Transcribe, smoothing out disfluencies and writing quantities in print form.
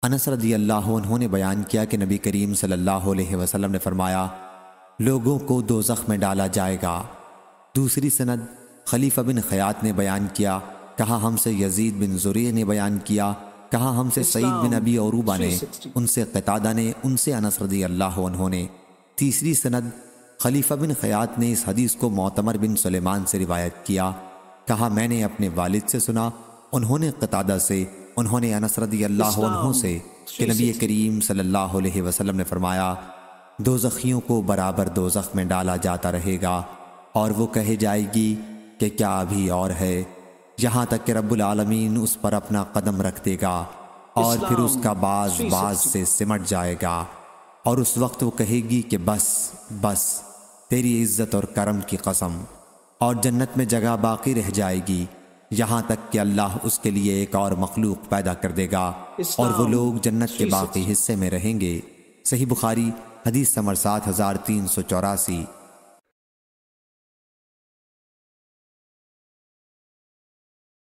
انس رضی اللہ عنہ نے بیان کیا کہ نبی کریم صلی اللہ علیہ وسلم نے فرمایا، لوگوں کو دوزخ میں ڈالا جائے گا۔ دوسری سند خلیفہ بن خیاط نے بیان کیا، کہا ہم سے یزید بن زریع نے بیان کیا، کہا ہم سے سعید بن ابی عروبہ نے، ان سے قتادہ نے، ان سے انس رضی اللہ عنہ نے۔ تیسری سند خلیفہ بن خیاط نے اس حدیث کو معتمر بن سلیمان سے روایت کیا، کہا میں نے اپنے والد سے سنا، انہوں نے قتادہ سے، انہوں نے انس رضی اللہ عنہ سے کہ نبی کریم صلی اللہ علیہ وسلم نے فرمایا، دوزخیوں کو برابر دوزخ میں ڈالا جاتا رہے گا، اور وہ کہے جائے گی کہ کیا ابھی اور ہے، یہاں تک کہ رب العالمین اس پر اپنا قدم رکھ دے گا اور پھر اس کا باز سے سمٹ جائے گا، اور اس وقت وہ کہے گی کہ بس بس تیری عزت اور کرم کی قسم، اور جنت میں جگہ باقی رہ جائے گی یہاں تک کہ اللہ اس کے لیے ایک اور مخلوق پیدا کر دے گا، اور وہ لوگ جنت کے باقی حصے میں رہیں گے۔ صحیح بخاری حدیث نمبر 7384۔